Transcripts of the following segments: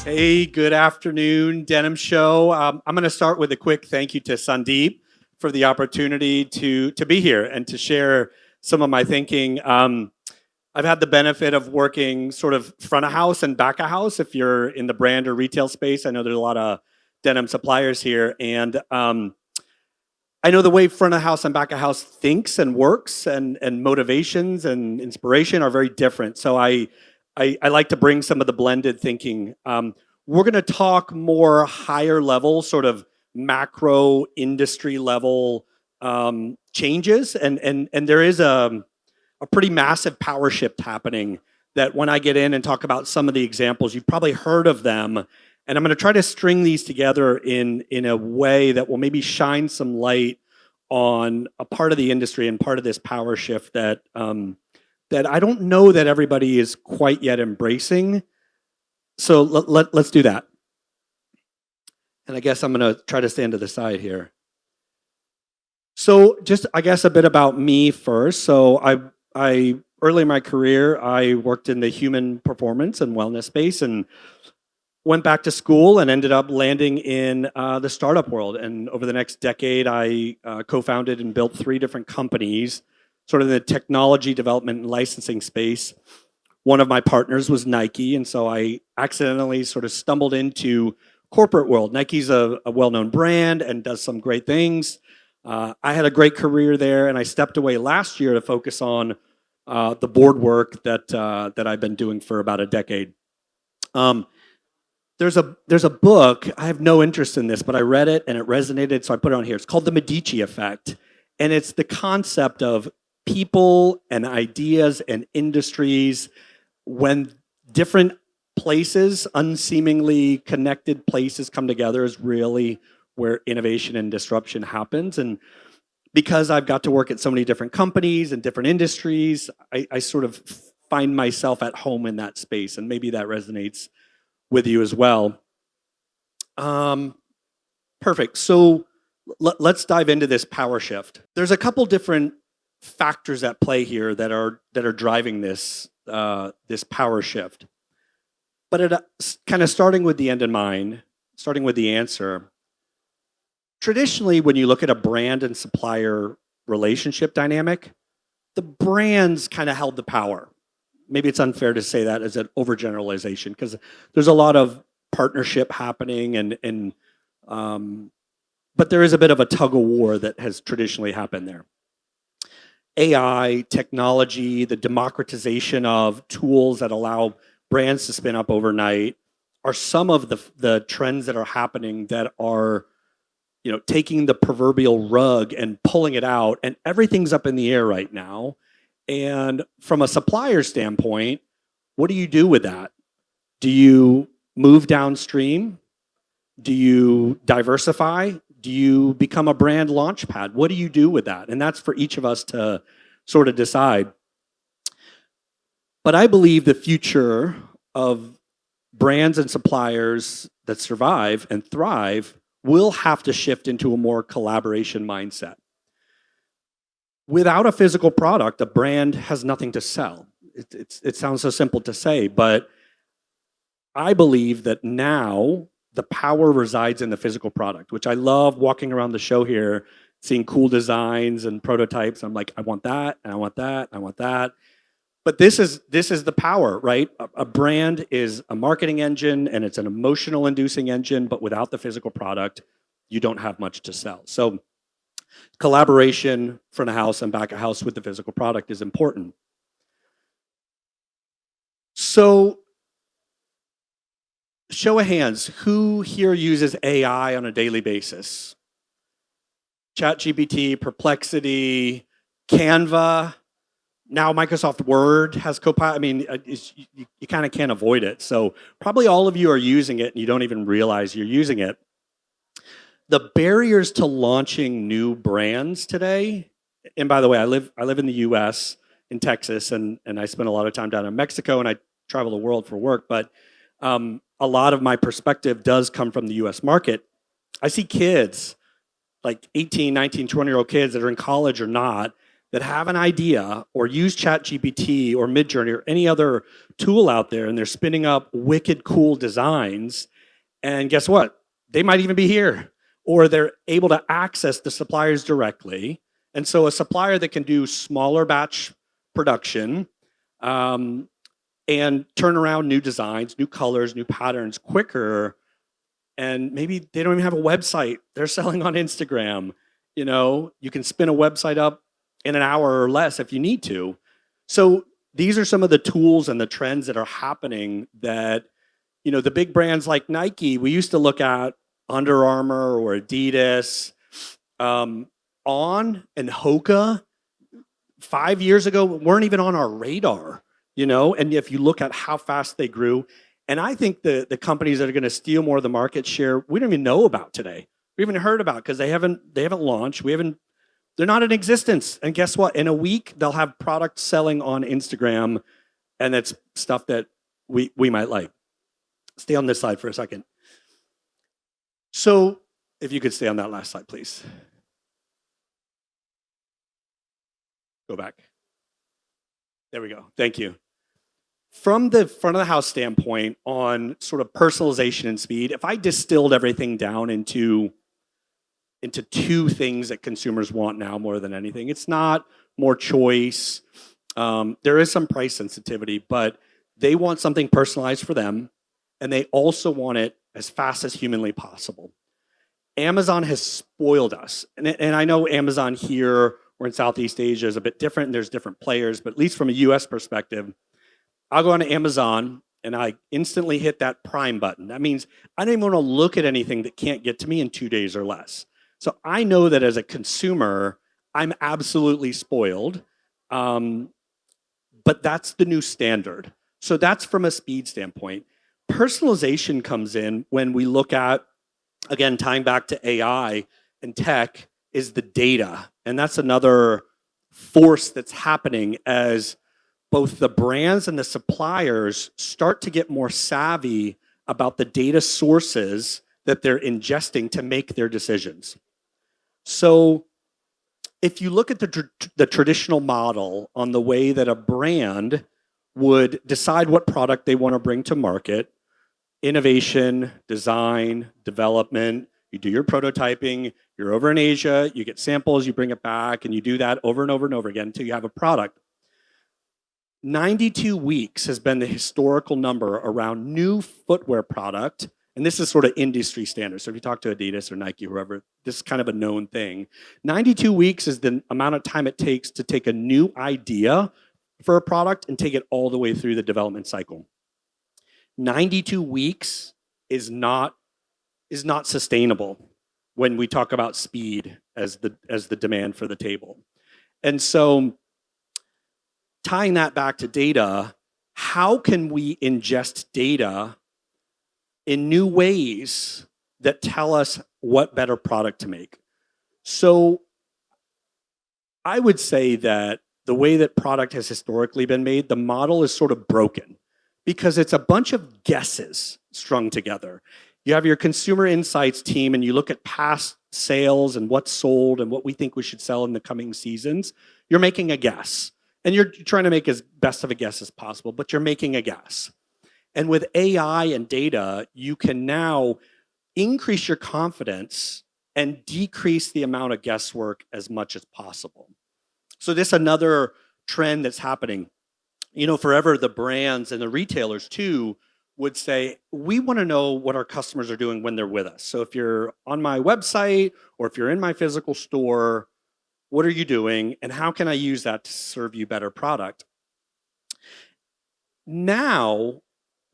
Hey, good afternoon, Denim Show. I'm going to start with a quick thank you to Sandeep for the opportunity to be here and to share some of my thinking. I've had the benefit of working sort of front of house and back of house. If you're in the brand or retail space, I know there's a lot of denim suppliers here, and I know the way front of house and back of house thinks and works, and motivations and inspiration are very different. So I like to bring some of the blended thinking. We're going to talk more higher level, sort of macro industry level changes, and there is a pretty massive power shift happening. That when I get in and talk about some of the examples, you've probably heard of them, and I'm going to try to string these together in a way that will maybe shine some light on a part of the industry and part of this power shift that that I don't know that everybody is quite yet embracing. So let's do that. And I guess I'm going to try to stand to the side here. So just, I guess, a bit about me first. So I early in my career, I worked in the human performance and wellness space and went back to school and ended up landing in the startup world. And over the next decade, I co-founded and built 3 different companies, sort of in the technology development and licensing space. One of my partners was Nike, and so I accidentally sort of stumbled into corporate world. Nike's a well-known brand and does some great things. I had a great career there, and I stepped away last year to focus on the board work that I've been doing for about a decade. There's a book. I have no interest in this, but I read it and it resonated, so I put it on here. It's called The Medici Effect, and it's the concept of people and ideas and industries when different places, unseemingly connected places, come together is really where innovation and disruption happens. And because I've got to work at so many different companies and different industries, I sort of find myself at home in that space, and maybe that resonates with you as well. Perfect. So let's dive into this power shift. There's a couple different factors at play here that are driving this this power shift. But kind of starting with the end in mind, starting with the answer. Traditionally, when you look at a brand and supplier relationship dynamic, the brands kind of held the power. Maybe it's unfair to say that as an overgeneralization because there's a lot of partnership happening, and but there is a bit of a tug of war that has traditionally happened there. AI, technology, the democratization of tools that allow brands to spin up overnight are some of the trends that are happening that are, you know, taking the proverbial rug and pulling it out, and everything's up in the air right now. And from a supplier standpoint, what do you do with that? Do you move downstream? Do you diversify? Do you become a brand launch pad? What do you do with that? And that's for each of us to sort of decide. But I believe the future of brands and suppliers that survive and thrive will have to shift into a more collaboration mindset. Without a physical product, a brand has nothing to sell. It sounds so simple to say, but I believe that now the power resides in the physical product, which I love walking around the show here, seeing cool designs and prototypes. I'm like, I want that, and I want that, and I want that. But this is the power, right? A brand is a marketing engine and it's an emotional inducing engine, but without the physical product, you don't have much to sell. So collaboration, front of house and back of house with the physical product is important. So show of hands, who here uses AI on a daily basis? ChatGPT, Perplexity, Canva. Now Microsoft Word has Copilot. I mean, you kind of can't avoid it. So probably all of you are using it and you don't even realize you're using it. The barriers to launching new brands today, and by the way, I live in the US, in Texas, and I spend a lot of time down in Mexico, and I travel the world for work, but a lot of my perspective does come from the US market. I see kids, like 18, 19, 20-year-old kids that are in college or not, that have an idea or use ChatGPT or Midjourney or any other tool out there, and they're spinning up wicked cool designs. And guess what? They might even be here, or they're able to access the suppliers directly. And so a supplier that can do smaller batch production and turn around new designs, new colors, new patterns quicker. And maybe they don't even have a website. They're selling on Instagram. You can spin a website up in an hour or less if you need to. So these are some of the tools and the trends that are happening that, the big brands like Nike, we used to look at Under Armour or Adidas, On and Hoka 5 years ago weren't even on our radar, and if you look at how fast they grew, and I think the companies that are going to steal more of the market share, we don't even know about today. We haven't heard about because they haven't launched. They're not in existence. And guess what? In a week, they'll have product selling on Instagram, and it's stuff that we might like. Stay on this slide for a second. So if you could stay on that last slide, please. Go back. There we go. Thank you. From the front of the house standpoint on sort of personalization and speed, if I distilled everything down into two things that consumers want now more than anything, it's not more choice. There is some price sensitivity, but they want something personalized for them, and they also want it as fast as humanly possible. Amazon has spoiled us. And I know Amazon here or in Southeast Asia is a bit different, and there's different players, but at least from a US perspective, I'll go on to Amazon and I instantly hit that Prime button. That means I don't even want to look at anything that can't get to me in 2 days or less. So I know that as a consumer, I'm absolutely spoiled, but that's the new standard. So that's from a speed standpoint. Personalization comes in when we look at, again, tying back to AI and tech, is the data. And that's another force that's happening as both the brands and the suppliers start to get more savvy about the data sources that they're ingesting to make their decisions. So if you look at the traditional model on the way that a brand would decide what product they want to bring to market, innovation, design, development, you do your prototyping, you're over in Asia, you get samples, you bring it back, and you do that over and over and over again until you have a product. 92 weeks has been the historical number around new footwear product, and this is sort of industry standard. So if you talk to Adidas or Nike, whoever, this is kind of a known thing. 92 weeks is the amount of time it takes to take a new idea for a product and take it all the way through the development cycle. 92 weeks is not sustainable when we talk about speed as the demand for the table. And so tying that back to data, how can we ingest data in new ways that tell us what better product to make? So I would say that the way that product has historically been made, the model is sort of broken because it's a bunch of guesses strung together. You have your consumer insights team and you look at past sales and what's sold and what we think we should sell in the coming seasons. You're making a guess. And you're trying to make as best of a guess as possible, but you're making a guess. And with AI and data, you can now increase your confidence and decrease the amount of guesswork as much as possible. So this is another trend that's happening. Forever the brands and the retailers too would say, we want to know what our customers are doing when they're with us. So if you're on my website or if you're in my physical store, what are you doing, and how can I use that to serve you better product? Now,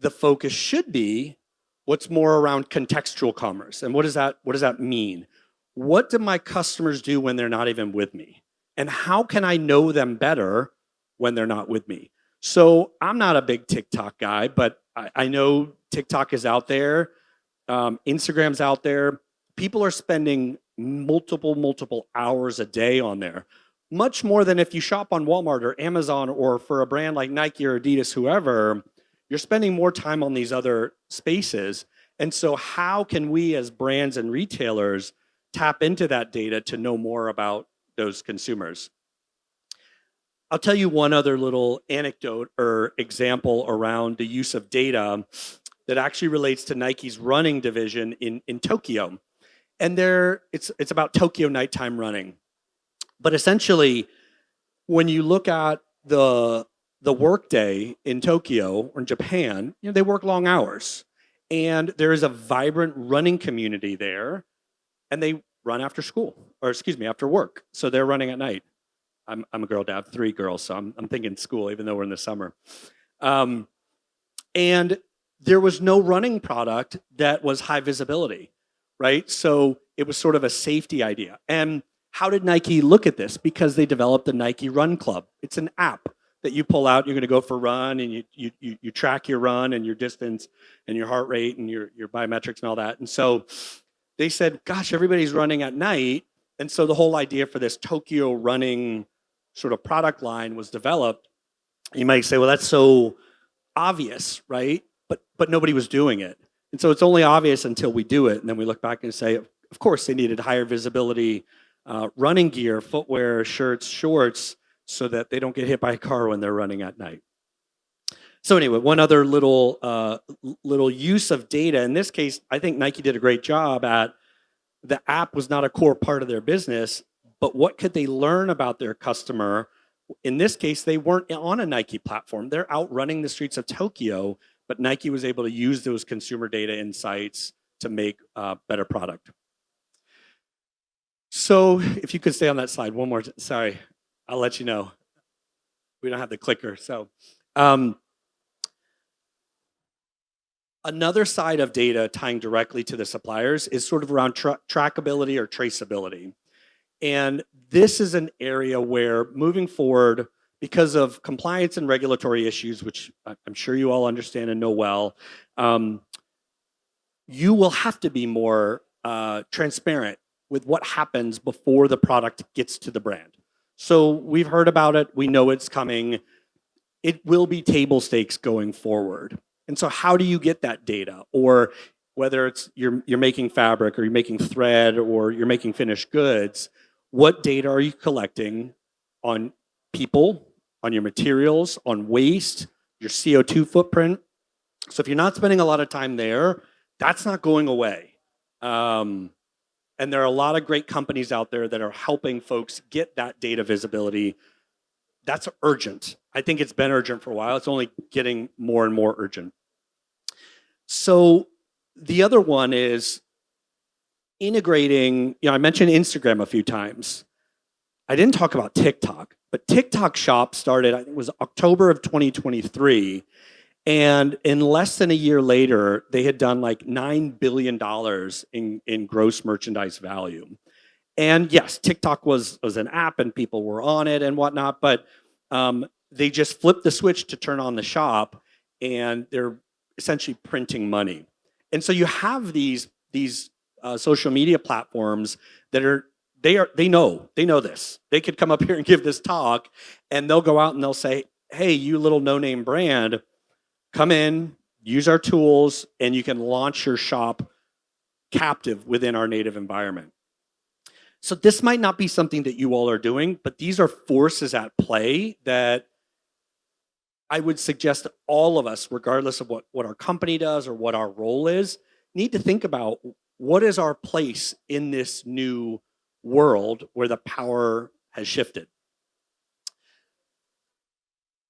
the focus should be what's more around contextual commerce. And what does that mean? What do my customers do when they're not even with me? And how can I know them better when they're not with me? So I'm not a big TikTok guy, but I know TikTok is out there. Instagram's out there. People are spending multiple hours a day on there, much more than if you shop on Walmart or Amazon, or for a brand like Nike or Adidas, whoever, you're spending more time on these other spaces. And so how can we as brands and retailers tap into that data to know more about those consumers? I'll tell you one other little anecdote or example around the use of data that actually relates to Nike's running division in Tokyo. And it's about Tokyo nighttime running. But essentially, when you look at the workday in Tokyo or in Japan, they work long hours. And there is a vibrant running community there, and they run after school, or excuse me, after work. So they're running at night. I'm a girl dad, 3 girls, so I'm thinking school, even though we're in the summer. Um, and there was no running product that was high visibility, right? So it was sort of a safety idea. And how did Nike look at this? Because they developed the Nike Run Club. It's an app that you pull out. You're going to go for a run, and you track your run and your distance and your heart rate and your biometrics and all that. And so they said, gosh, everybody's running at night. And so the whole idea for this Tokyo running sort of product line was developed. You might say, well, that's so obvious, right? But nobody was doing it. And so it's only obvious until we do it. And then we look back and say, of course, they needed higher visibility running gear, footwear, shirts, shorts, so that they don't get hit by a car when they're running at night. So anyway, one other little use of data. In this case, I think Nike did a great job at the app was not a core part of their business, but what could they learn about their customer? In this case, they weren't on a Nike platform. They're out running the streets of Tokyo, but Nike was able to use those consumer data insights to make better product. So if you could stay on that slide one more, sorry, I'll let you know. We don't have the clicker. So another side of data tying directly to the suppliers is sort of around trackability or traceability. And this is an area where moving forward, because of compliance and regulatory issues, which I'm sure you all understand and know well, you will have to be more transparent with what happens before the product gets to the brand. So we've heard about it, we know it's coming. It will be table stakes going forward. And so how do you get that data? Or whether it's you're making fabric or you're making thread or you're making finished goods, what data are you collecting on people, on your materials, on waste, your CO2 footprint? So if you're not spending a lot of time there, that's not going away. And there are a lot of great companies out there that are helping folks get that data visibility. That's urgent. I think it's been urgent for a while. It's only getting more and more urgent. So the other one is integrating, I mentioned Instagram a few times. I didn't talk about TikTok, but TikTok Shop started, I think it was October of 2023. And in less than a year later, they had done like $9 billion in gross merchandise value. And yes, TikTok was an app and people were on it and whatnot, but they just flipped the switch to turn on the shop and they're essentially printing money. And so you have these social media platforms that they know this. They could come up here and give this talk and they'll go out and they'll say, hey, you little no-name brand, come in, use our tools, and you can launch your shop captive within our native environment. So this might not be something that you all are doing, but these are forces at play that I would suggest that all of us, regardless of what our company does or what our role is, need to think about what is our place in this new world where the power has shifted.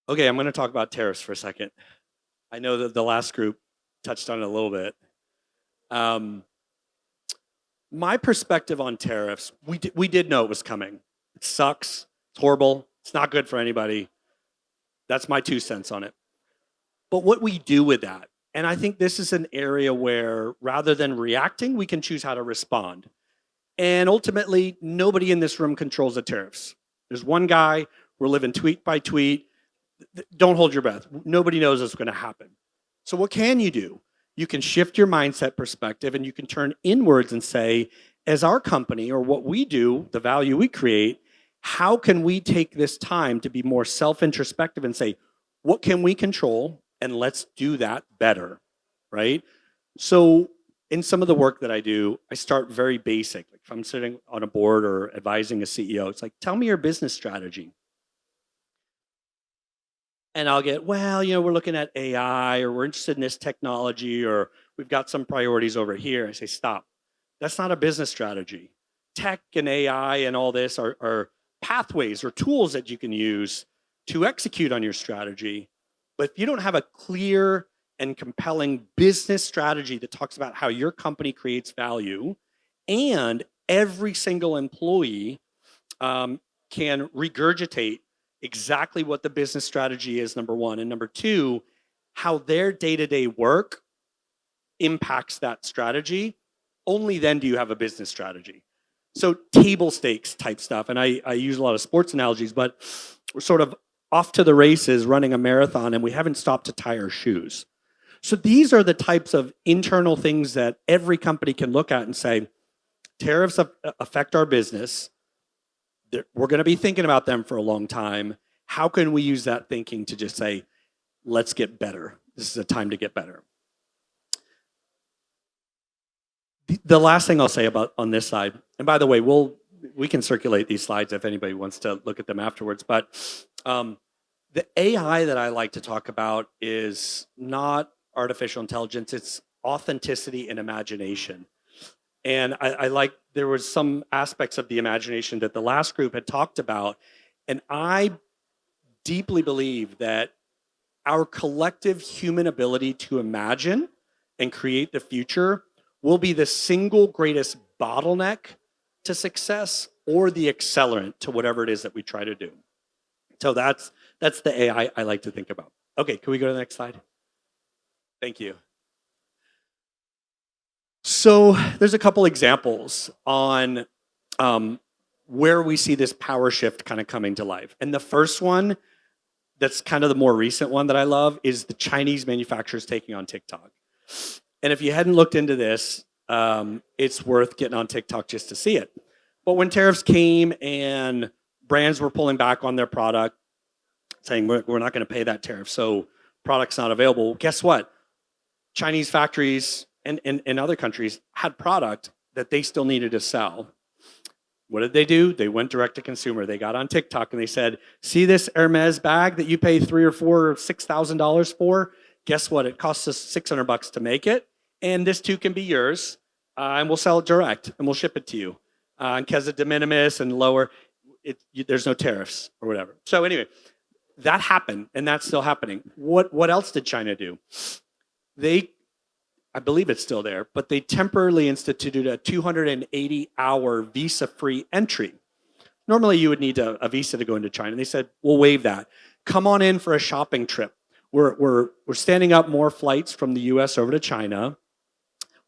Okay, I'm going to talk about tariffs for a second. I know that the last group touched on it a little bit. My perspective on tariffs, we did know it was coming. It sucks, it's horrible, it's not good for anybody. That's my 2 cents on it. But what we do with that, and I think this is an area where rather than reacting, we can choose how to respond. And ultimately, nobody in this room controls the tariffs. There's one guy, we're living tweet by tweet. Don't hold your breath. Nobody knows what's going to happen. So what can you do? You can shift your mindset perspective and you can turn inwards and say, as our company or what we do, the value we create, how can we take this time to be more self-introspective and say, what can we control? And let's do that better, right? So in some of the work that I do, I start very basic. Like if I'm sitting on a board or advising a CEO, it's like, tell me your business strategy. And I'll get, well, we're looking at AI, or we're interested in this technology, or we've got some priorities over here. I say, stop. That's not a business strategy. Tech and AI and all this are pathways or tools that you can use to execute on your strategy. But if you don't have a clear and compelling business strategy that talks about how your company creates value, and every single employee can regurgitate exactly what the business strategy is, number one, and number two, how their day-to-day work impacts that strategy, only then do you have a business strategy. So table stakes type stuff, and I use a lot of sports analogies, but we're sort of off to the races running a marathon, and we haven't stopped to tie our shoes. So these are the types of internal things that every company can look at and say, tariffs affect our business. We're going to be thinking about them for a long time. How can we use that thinking to just say, let's get better? This is a time to get better. The last thing I'll say about on this side, and by the way, we can circulate these slides if anybody wants to look at them afterwards, but the AI that I like to talk about is not artificial intelligence, it's authenticity and imagination. And I like, there was some aspects of the imagination that the last group had talked about, and I deeply believe that our collective human ability to imagine and create the future will be the single greatest bottleneck to success, or the accelerant to whatever it is that we try to do. So that's the AI I like to think about. Okay, can we go to the next slide? Thank you. So there's a couple examples on where we see this power shift kind of coming to life. And the first one, that's kind of the more recent one that I love, is the Chinese manufacturers taking on TikTok. And if you hadn't looked into this, it's worth getting on TikTok just to see it. But when tariffs came and brands were pulling back on their product, saying we're not going to pay that tariff, so product's not available, guess what? Chinese factories and other countries had product that they still needed to sell. What did they do? They went direct to consumer. They got on TikTok and they said, see this Hermes bag that you pay $3,000 or $4,000 or $6,000 for? Guess what? It costs us $600 to make it, and this too can be yours, and we'll sell it direct, and we'll ship it to you. Because of de minimis and lower, there's no tariffs or whatever. So anyway, that happened, and that's still happening. What else did China do? I believe it's still there, but they temporarily instituted a 280-hour visa-free entry. Normally, you would need a visa to go into China. And they said, we'll waive that. Come on in for a shopping trip. We're standing up more flights from the US over to China.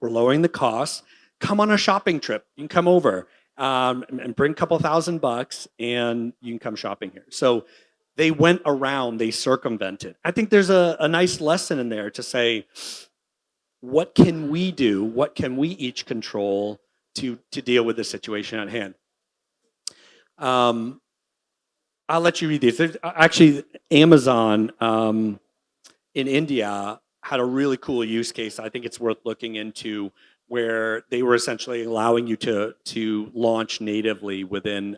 We're lowering the costs. Come on a shopping trip. You can come over and bring a couple $1,000 and you can come shopping here. So they went around, they circumvented. I think there's a nice lesson in there to say, what can we do? What can we each control to deal with the situation at hand? I'll let you read these. There's, actually, Amazon in India had a really cool use case. I think it's worth looking into, where they were essentially allowing you to launch natively within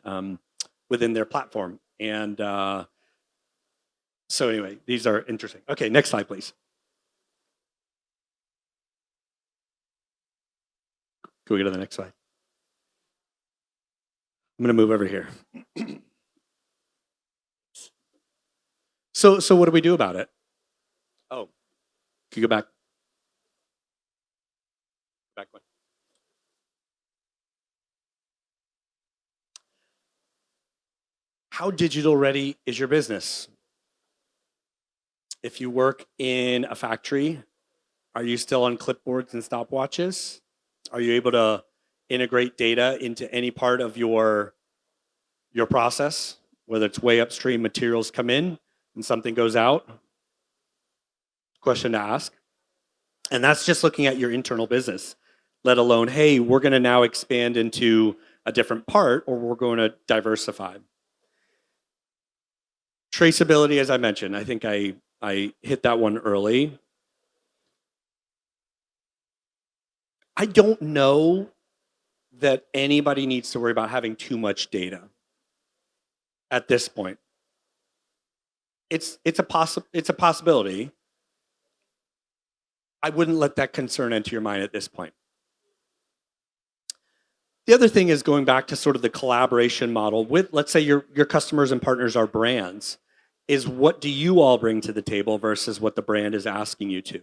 their platform. And so anyway, these are interesting. Okay, next slide, please. Can we go to the next slide? I'm going to move over here. So what do we do about it? Oh, can you go back? Back one. How digital ready is your business? If you work in a factory, are you still on clipboards and stopwatches? Are you able to integrate data into any part of your process, whether it's way upstream, materials come in and something goes out? Question to ask. And that's just looking at your internal business, let alone, hey, we're going to now expand into a different part, or we're going to diversify. Traceability, as I mentioned, I think I hit that one early. I don't know that anybody needs to worry about having too much data at this point. it's a possibility. I wouldn't let that concern enter your mind at this point. The other thing is going back to sort of the collaboration model with, let's say your customers and partners are brands, is what do you all bring to the table versus what the brand is asking you to?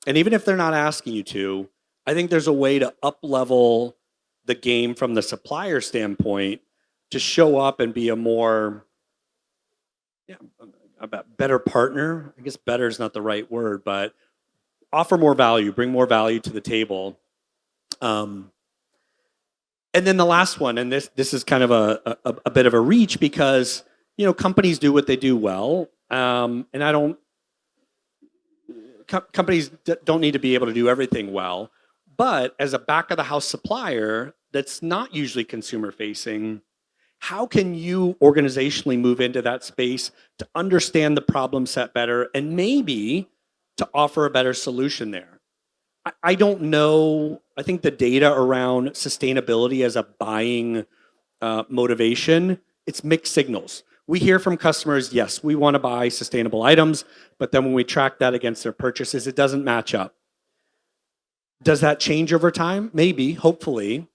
And even if they're not asking you to, I think there's a way to up level the game from the supplier standpoint to show up and be a more, yeah, a better partner. I guess better is not the right word, but offer more value, bring more value to the table. And then the last one, and this is kind of a bit of a reach because companies do what they do well, and companies don't need to be able to do everything well. But as a back of the house supplier that's not usually consumer facing, how can you organizationally move into that space to understand the problem set better and maybe to offer a better solution there? I don't know. I think the data around sustainability as a buying motivation, it's mixed signals. We hear from customers, yes, we want to buy sustainable items, but then when we track that against their purchases, it doesn't match up. Does that change over time? Maybe, hopefully.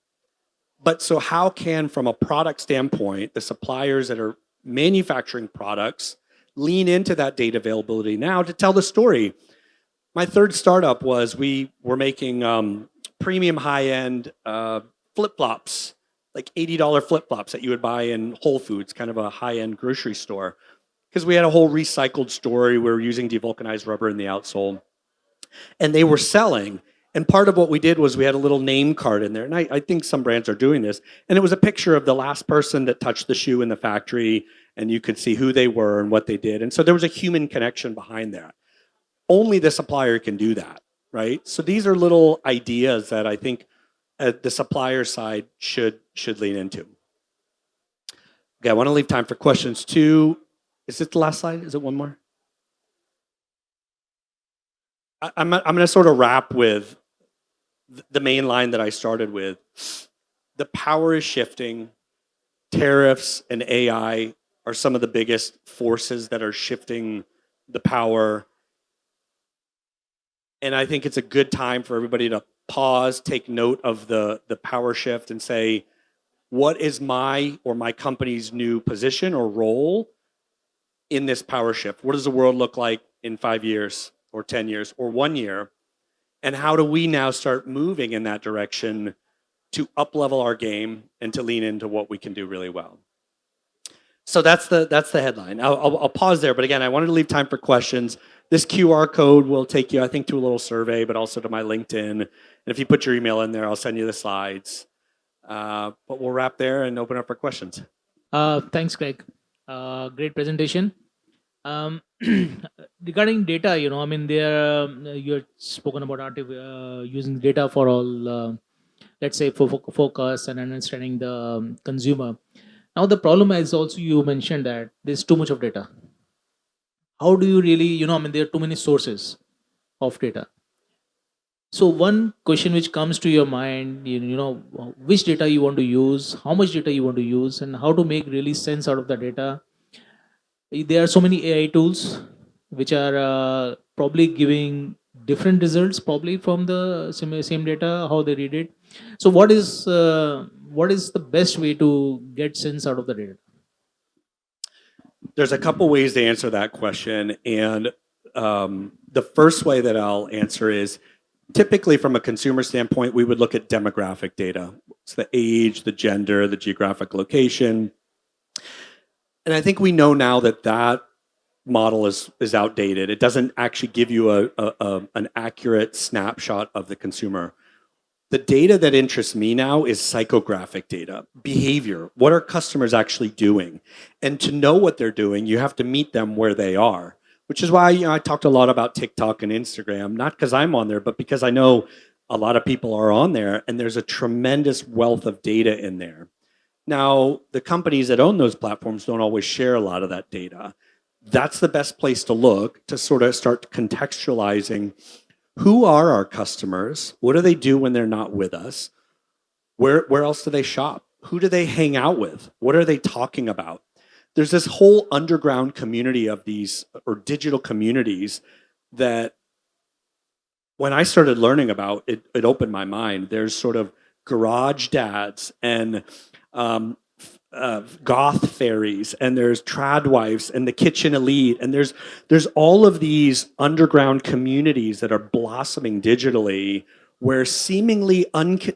But so how can, from a product standpoint, the suppliers that are manufacturing products lean into that data availability now to tell the story? My third startup was we were making premium high-end flip-flops, like $80 flip-flops that you would buy in Whole Foods, kind of a high-end grocery store. Because we had a whole recycled story. We were using devulcanized rubber in the outsole. And they were selling. And part of what we did was we had a little name card in there. And I think some brands are doing this. And it was a picture of the last person that touched the shoe in the factory. And you could see who they were and what they did. And so there was a human connection behind that. Only the supplier can do that, right? So these are little ideas that I think the supplier side should lean into. Okay, I want to leave time for questions too. Is it the last slide? Is it one more? I'm going to sort of wrap with the main line that I started with. The power is shifting. Tariffs and AI are some of the biggest forces that are shifting the power. And I think it's a good time for everybody to pause, take note of the power shift and say, what is my or my company's new position or role in this power shift? What does the world look like in 5 years or 10 years or 1 year? And how do we now start moving in that direction to up-level our game and to lean into what we can do really well? So that's the headline. I'll pause there, but again, I wanted to leave time for questions. This QR code will take you, I think, to a little survey, but also to my LinkedIn. And if you put your email in there, I'll send you the slides. But we'll wrap there and open up for questions. Thanks, Greg. Great presentation. Regarding data, there you had spoken about using data for all, let's say, for focus and understanding the consumer. Now, the problem is also you mentioned that there's too much of data. How do you really, there are too many sources of data. So one question which comes to your mind, which data you want to use, how much data you want to use, and how to make really sense out of the data. There are so many AI tools which are probably giving different results probably from the same data, how they read it. So what is the best way to get sense out of the data? There's a couple ways to answer that question. And the first way that I'll answer is typically from a consumer standpoint, we would look at demographic data. It's the age, the gender, the geographic location. And I think we know now that that model is outdated. It doesn't actually give you an accurate snapshot of the consumer. The data that interests me now is psychographic data, behavior. What are customers actually doing? And to know what they're doing, you have to meet them where they are, which is why I talked a lot about TikTok and Instagram, not because I'm on there, but because I know a lot of people are on there and there's a tremendous wealth of data in there. Now, the companies that own those platforms don't always share a lot of that data. That's the best place to look to sort of start contextualizing who are our customers, what do they do when they're not with us, where else do they shop, who do they hang out with, what are they talking about? there's this whole underground community of these or digital communities that when I started learning about it, it opened my mind. There's sort of garage dads and goth fairies, and there's trad wives and the kitchen elite, and there's all of these underground communities that are blossoming digitally, where seemingly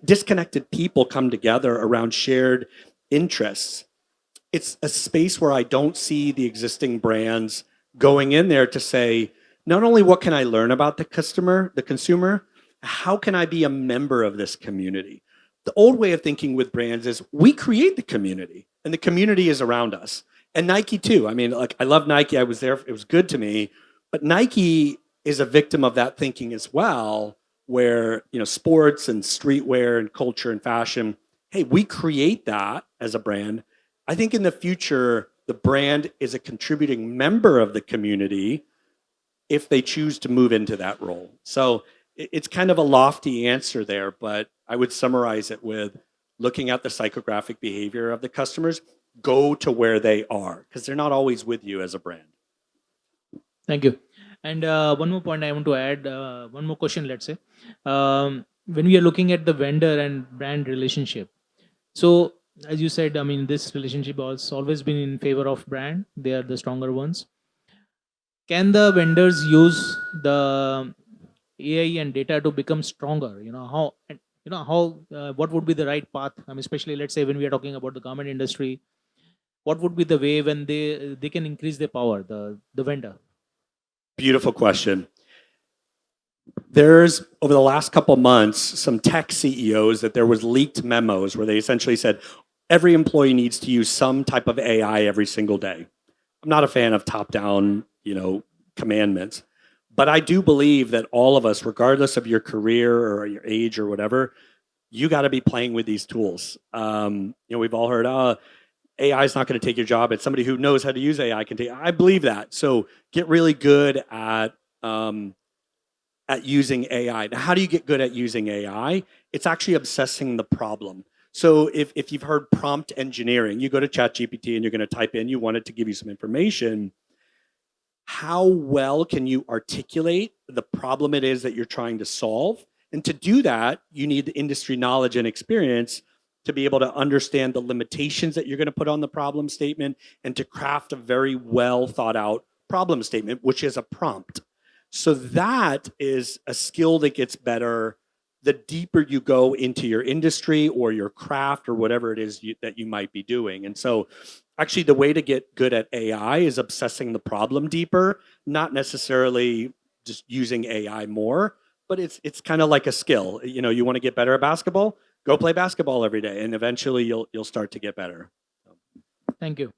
disconnected people come together around shared interests. It's a space where I don't see the existing brands going in there to say, not only what can I learn about the customer, the consumer, how can I be a member of this community? The old way of thinking with brands is we create the community and the community is around us. And Nike too. I mean, like, I love Nike. I was there. It was good to me. But Nike is a victim of that thinking as well, where, sports and streetwear and culture and fashion, hey, we create that as a brand. I think in the future, the brand is a contributing member of the community if they choose to move into that role. So it's kind of a lofty answer there, but I would summarize it with looking at the psychographic behavior of the customers, go to where they are, because they're not always with you as a brand. Thank you. And one more point I want to add, one more question, let's say. When we are looking at the vendor and brand relationship, so as you said, I mean, this relationship has always been in favor of brand. They are the stronger ones. Can the vendors use the AI and data to become stronger? What would be the right path? I mean, especially let's say when we are talking about the garment industry, what would be the way when they can increase their power, the vendor? Beautiful question. There's, over the last couple months, some tech CEOs that there was leaked memos where they essentially said every employee needs to use some type of AI every single day. I'm not a fan of top-down, commandments, but I do believe that all of us, regardless of your career or your age or whatever, you got to be playing with these tools. We've all heard, AI is not going to take your job. It's somebody who knows how to use AI can take. I believe that. So get really good at using AI. Now, how do you get good at using AI? It's actually obsessing the problem. So if you've heard prompt engineering, you go to ChatGPT and you're going to type in, you want it to give you some information. How well can you articulate the problem it is that you're trying to solve? And to do that, you need industry knowledge and experience to be able to understand the limitations that you're going to put on the problem statement and to craft a very well thought out problem statement, which is a prompt. So that is a skill that gets better the deeper you go into your industry or your craft or whatever it is that you might be doing. And so actually the way to get good at AI is obsessing the problem deeper, not necessarily just using AI more, but it's kind of like a skill. You want to get better at basketball, go play basketball every day, and eventually you'll start to get better. Thank you.